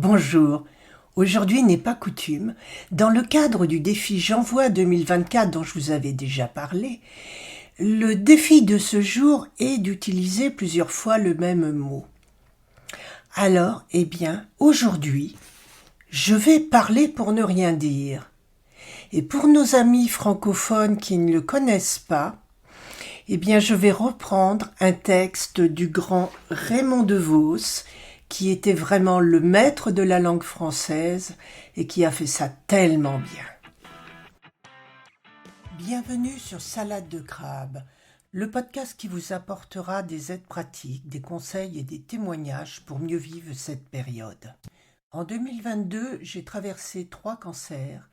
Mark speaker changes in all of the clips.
Speaker 1: Bonjour. Aujourd'hui n'est pas coutume. Dans le cadre du défi J'envoie 2024 dont je vous avais déjà parlé, le défi de ce jour est d'utiliser plusieurs fois le même mot. Alors, aujourd'hui, je vais parler pour ne rien dire. Et pour nos amis francophones qui ne le connaissent pas, je vais reprendre un texte du grand Raymond DeVos, qui était vraiment le maître de la langue française et qui a fait ça tellement bien. Bienvenue sur Salade de crabe, le podcast qui vous apportera des aides pratiques, des conseils et des témoignages pour mieux vivre cette période. En 2022, j'ai traversé 3 cancers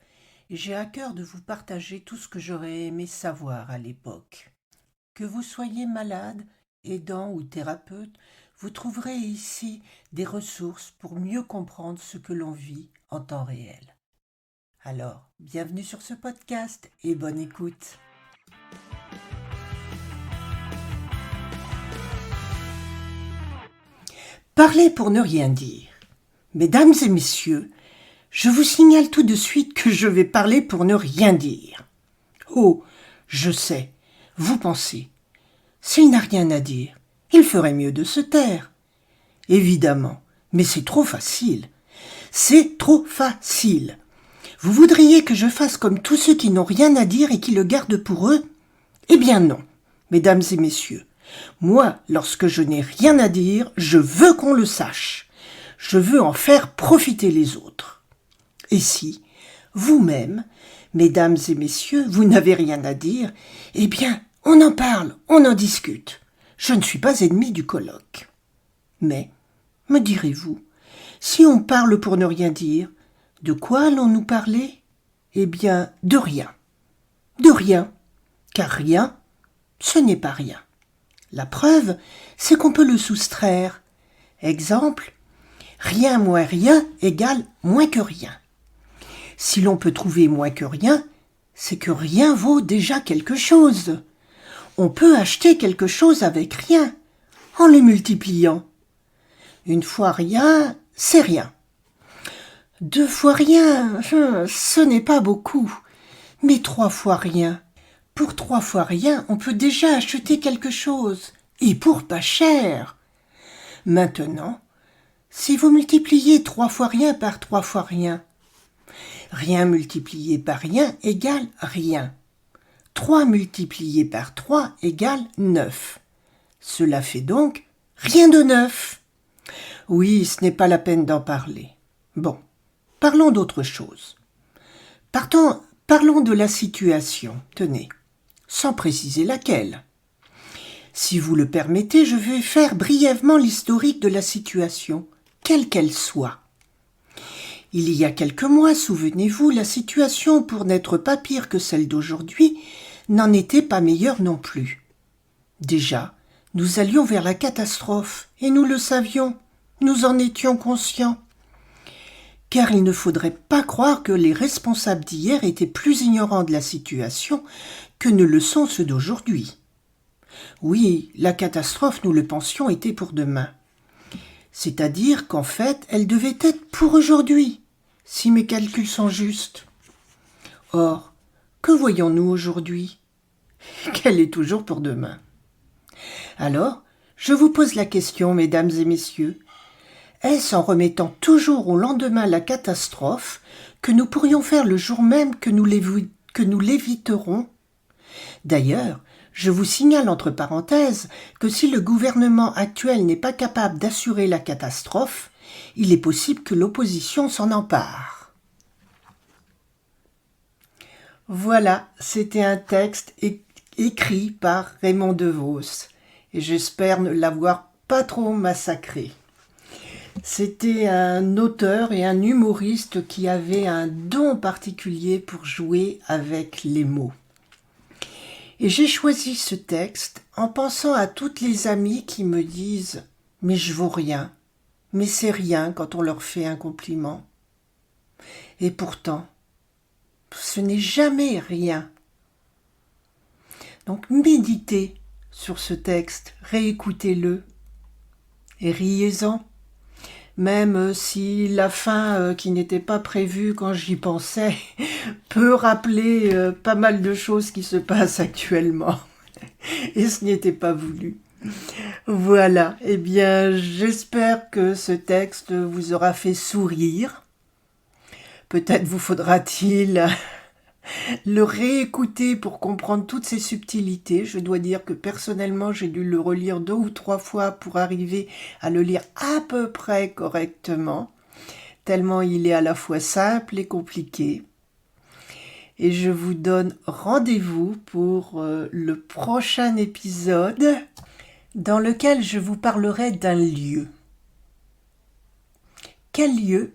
Speaker 1: et j'ai à cœur de vous partager tout ce que j'aurais aimé savoir à l'époque. Que vous soyez malade, aidant ou thérapeute, vous trouverez ici des ressources pour mieux comprendre ce que l'on vit en temps réel. Alors, bienvenue sur ce podcast et bonne écoute. Parler pour ne rien dire. Mesdames et messieurs, je vous signale tout de suite que je vais parler pour ne rien dire. Oh, je sais, vous pensez, s'il n'a rien à dire, il ferait mieux de se taire. Évidemment, mais c'est trop facile. C'est trop facile. Vous voudriez que je fasse comme tous ceux qui n'ont rien à dire et qui le gardent pour eux ? Eh bien non, mesdames et messieurs. Moi, lorsque je n'ai rien à dire, je veux qu'on le sache. Je veux en faire profiter les autres. Et si, vous-même, mesdames et messieurs, vous n'avez rien à dire, eh bien, on en parle, on en discute. Je ne suis pas ennemi du colloque. Mais, me direz-vous, si on parle pour ne rien dire, de quoi allons-nous parler ? Eh bien, de rien. De rien, car rien, ce n'est pas rien. La preuve, c'est qu'on peut le soustraire. Exemple, rien moins rien égale moins que rien. Si l'on peut trouver moins que rien, c'est que rien vaut déjà quelque chose. On peut acheter quelque chose avec rien, en le multipliant. Une fois rien, c'est rien. 2 fois rien, ce n'est pas beaucoup. Mais 3 fois rien. Pour 3 fois rien, on peut déjà acheter quelque chose. Et pour pas cher. Maintenant, si vous multipliez 3 fois rien par 3 fois rien, rien multiplié par rien égale rien. 3 multiplié par 3 égale 9. Cela fait donc rien de neuf. Oui, ce n'est pas la peine d'en parler. Bon, parlons d'autre chose. Parlons de la situation, tenez, sans préciser laquelle. Si vous le permettez, je vais faire brièvement l'historique de la situation, quelle qu'elle soit. Il y a quelques mois, souvenez-vous, la situation, pour n'être pas pire que celle d'aujourd'hui, n'en était pas meilleure non plus. Déjà, nous allions vers la catastrophe, et nous le savions, nous en étions conscients. Car il ne faudrait pas croire que les responsables d'hier étaient plus ignorants de la situation que ne le sont ceux d'aujourd'hui. Oui, la catastrophe, nous le pensions, était pour demain. C'est-à-dire qu'en fait, elle devait être pour aujourd'hui, si mes calculs sont justes. Or, que voyons-nous aujourd'hui ? Qu'elle est toujours pour demain. Alors, je vous pose la question, mesdames et messieurs, est-ce en remettant toujours au lendemain la catastrophe que nous pourrions faire le jour même que nous l'éviterons ? D'ailleurs, je vous signale entre parenthèses que si le gouvernement actuel n'est pas capable d'assurer la catastrophe, il est possible que l'opposition s'en empare. Voilà, c'était un texte écrit par Raymond DeVos, et j'espère ne l'avoir pas trop massacré. C'était un auteur et un humoriste qui avait un don particulier pour jouer avec les mots. Et j'ai choisi ce texte en pensant à toutes les amies qui me disent « mais je vaux rien », mais c'est rien quand on leur fait un compliment. Et pourtant, ce n'est jamais rien. Donc méditez sur ce texte, réécoutez-le et riez-en. même si la fin qui n'était pas prévue quand j'y pensais peut rappeler pas mal de choses qui se passent actuellement. Et ce n'était pas voulu. Voilà, eh bien j'espère que ce texte vous aura fait sourire. Peut-être vous faudra-t-il le réécouter pour comprendre toutes ces subtilités. Je dois dire que personnellement, j'ai dû le relire 2 ou 3 fois pour arriver à le lire à peu près correctement, tellement il est à la fois simple et compliqué. Et je vous donne rendez-vous pour le prochain épisode dans lequel je vous parlerai d'un lieu. Quel lieu?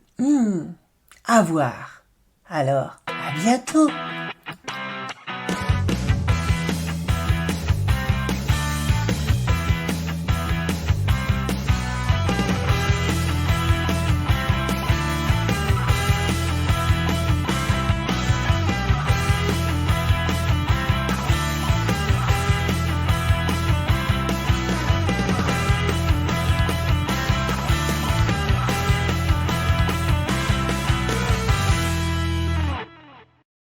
Speaker 1: À voir. Alors, à bientôt!